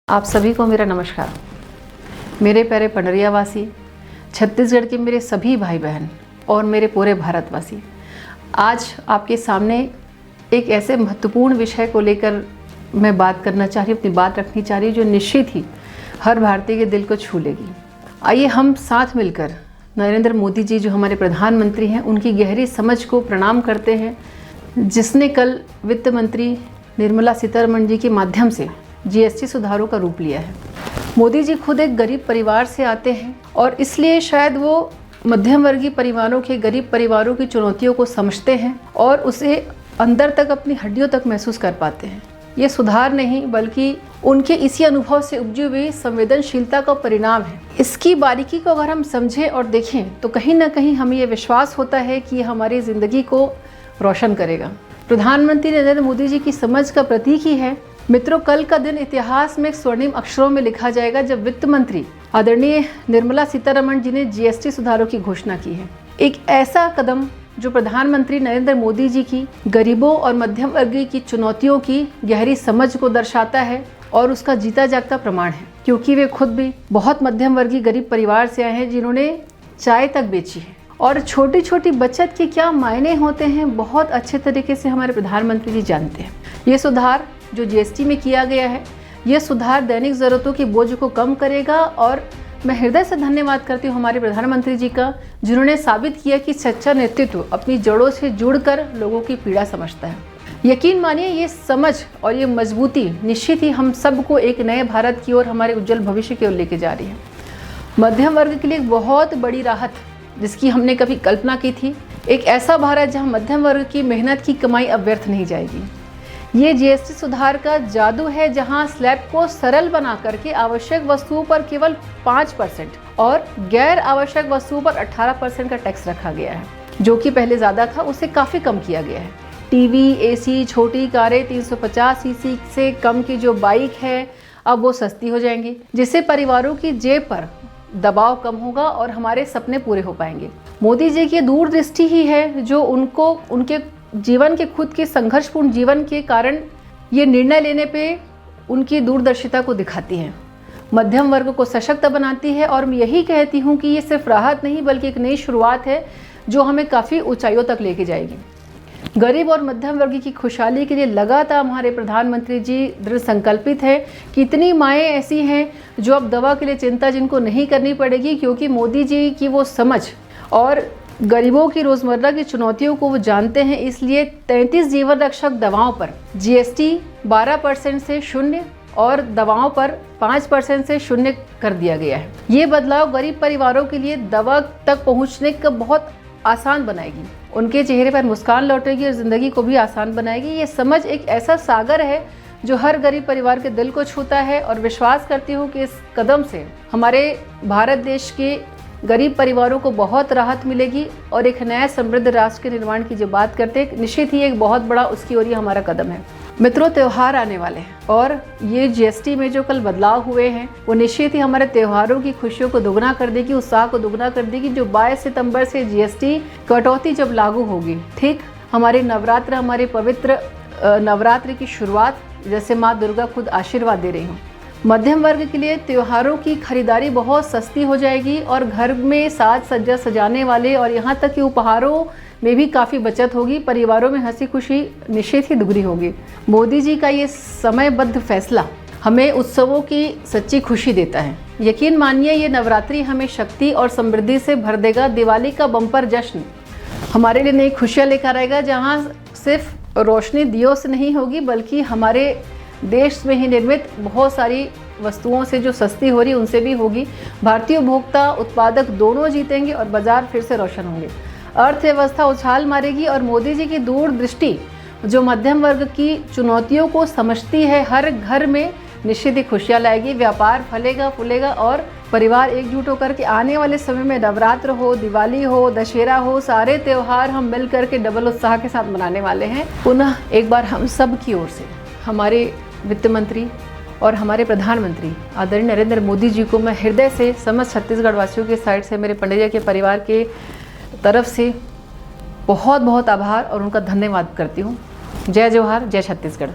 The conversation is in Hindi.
आप सभी को मेरा नमस्कार। मेरे प्यारे पंडरिया वासी, छत्तीसगढ़ के मेरे सभी भाई बहन और मेरे पूरे भारतवासी, आज आपके सामने एक ऐसे महत्वपूर्ण विषय को लेकर मैं बात करना चाह रही हूँ, अपनी बात रखनी चाह रही हूँ, जो निश्चित ही हर भारतीय के दिल को छू लेगी। आइए हम साथ मिलकर नरेंद्र मोदी जी, जो हमारे प्रधानमंत्री हैं, उनकी गहरी समझ को प्रणाम करते हैं, जिसने कल वित्त मंत्री निर्मला सीतारमण जी के माध्यम से जीएसटी सुधारों का रूप लिया है। मोदी जी खुद एक गरीब परिवार से आते हैं और इसलिए शायद वो मध्यम वर्गीय परिवारों के, गरीब परिवारों की चुनौतियों को समझते हैं और उसे अंदर तक, अपनी हड्डियों तक महसूस कर पाते हैं। ये सुधार नहीं बल्कि उनके इसी अनुभव से उपजी हुई संवेदनशीलता का परिणाम है। इसकी बारीकी को अगर हम समझें और देखें तो कहीं ना कहीं हमें ये विश्वास होता है कि ये हमारी ज़िंदगी को रोशन करेगा। प्रधानमंत्री नरेंद्र मोदी जी की समझ का प्रतीक ही है। मित्रों, कल का दिन इतिहास में स्वर्णिम अक्षरों में लिखा जाएगा जब वित्त मंत्री आदरणीय निर्मला सीतारमण जी ने जीएसटी सुधारों की घोषणा की है। एक ऐसा कदम जो प्रधानमंत्री नरेंद्र मोदी जी की गरीबों और मध्यम वर्गीय की चुनौतियों की गहरी समझ को दर्शाता है और उसका जीता जागता प्रमाण है, क्योंकि वे खुद भी बहुत मध्यम वर्गीय गरीब परिवार से आए हैं, जिन्होंने चाय तक बेची है। और छोटी छोटी बचत के क्या मायने होते हैं बहुत अच्छे तरीके से हमारे प्रधानमंत्री जी जानते हैं। ये सुधार जो जीएसटी में किया गया है, ये सुधार दैनिक ज़रूरतों के बोझ को कम करेगा। और मैं हृदय से धन्यवाद करती हूँ हमारे प्रधानमंत्री जी का, जिन्होंने साबित किया कि सच्चा नेतृत्व अपनी जड़ों से जुड़कर लोगों की पीड़ा समझता है। यकीन मानिए, ये समझ और ये मजबूती निश्चित ही हम सबको एक नए भारत की ओर, हमारे उज्जवल भविष्य की ओर लेके जा रही है। मध्यम वर्ग के लिए एक बहुत बड़ी राहत, जिसकी हमने कभी कल्पना की थी, एक ऐसा भारत जहाँ मध्यम वर्ग की मेहनत की कमाई अब व्यर्थ नहीं जाएगी। ये जीएसटी सुधार का जादू है, जहां स्लैब को सरल बना करके आवश्यक वस्तुओं पर केवल 5% और गैर आवश्यक वस्तुओं पर 18% का टैक्स रखा गया है, जो कि पहले ज़्यादा था, उसे काफ़ी कम किया गया है। टीवी, एसी, छोटी कारें, 350 सीसी से कम की जो बाइक है, अब वो सस्ती हो जाएंगी, जिससे परिवारों की जेब पर दबाव कम होगा और हमारे सपने पूरे हो पाएंगे। मोदी जी की दूरदृष्टि ही है जो उनको उनके जीवन के, खुद के संघर्षपूर्ण जीवन के कारण ये निर्णय लेने पे उनकी दूरदर्शिता को दिखाती है, मध्यम वर्ग को सशक्त बनाती है। और मैं यही कहती हूँ कि ये सिर्फ राहत नहीं बल्कि एक नई शुरुआत है जो हमें काफ़ी ऊंचाइयों तक लेके जाएगी। गरीब और मध्यम वर्ग की खुशहाली के लिए लगातार हमारे प्रधानमंत्री जी दृढ़ संकल्पित है। कितनी माएँ ऐसी हैं जो अब दवा के लिए चिंता जिनको नहीं करनी पड़ेगी, क्योंकि मोदी जी की वो समझ और गरीबों की रोज़मर्रा की चुनौतियों को वो जानते हैं। इसलिए 33 जीवन रक्षक दवाओं पर जीएसटी 12% से 0 और दवाओं पर 5% से 0 कर दिया गया है। ये बदलाव गरीब परिवारों के लिए दवा तक पहुंचने का बहुत आसान बनाएगी, उनके चेहरे पर मुस्कान लौटेगी और ज़िंदगी को भी आसान बनाएगी। ये समझ एक ऐसा सागर है जो हर गरीब परिवार के दिल को छूता है, और विश्वास करती हूँ कि इस कदम से हमारे भारत देश के गरीब परिवारों को बहुत राहत मिलेगी और एक नया समृद्ध राष्ट्र के निर्माण की जो बात करते हैं, निश्चित ही एक बहुत बड़ा उसकी ओर हमारा कदम है। मित्रों, त्यौहार आने वाले हैं और ये जीएसटी में जो कल बदलाव हुए हैं वो निश्चित ही हमारे त्योहारों की खुशियों को दुगना कर देगी, उत्साह को दुगना कर देगी। जो 22 सितंबर से जीएसटी कटौती जब लागू होगी, ठीक हमारे नवरात्र, हमारे पवित्र नवरात्र की शुरुआत, जैसे माँ दुर्गा खुद आशीर्वाद दे रही हूँ। मध्यम वर्ग के लिए त्योहारों की खरीदारी बहुत सस्ती हो जाएगी और घर में साज सज्जा सजाने वाले और यहाँ तक कि उपहारों में भी काफ़ी बचत होगी। परिवारों में हंसी खुशी निश्चित ही दुगनी होगी। मोदी जी का ये समयबद्ध फैसला हमें उत्सवों की सच्ची खुशी देता है। यकीन मानिए, ये नवरात्रि हमें शक्ति और समृद्धि से भर देगा। दिवाली का बम्पर जश्न हमारे लिए नई खुशियाँ लेकर आएगा, जहाँ सिर्फ रोशनी दियों से नहीं होगी बल्कि हमारे देश में ही निर्मित बहुत सारी वस्तुओं से जो सस्ती हो रही उनसे भी होगी। भारतीय उपभोक्ता, उत्पादक दोनों जीतेंगे और बाजार फिर से रोशन होंगे। अर्थव्यवस्था उछाल मारेगी और मोदी जी की दूरदृष्टि जो मध्यम वर्ग की चुनौतियों को समझती है, हर घर में निश्चित ही खुशियाँ लाएगी। व्यापार फलेगा फूलेगा और परिवार एकजुट होकर के आने वाले समय में नवरात्र हो, दिवाली हो, दशहरा हो, सारे त्यौहार हम मिल करके डबल उत्साह के साथ मनाने वाले हैं। पुनः एक बार हम सब की ओर से हमारे वित्त मंत्री और हमारे प्रधानमंत्री आदरणीय नरेंद्र मोदी जी को मैं हृदय से समस्त छत्तीसगढ़ वासियों के साइड से, मेरे पंडरिया के परिवार के तरफ से बहुत बहुत आभार और उनका धन्यवाद करती हूँ। जय जवाहर, जय छत्तीसगढ़।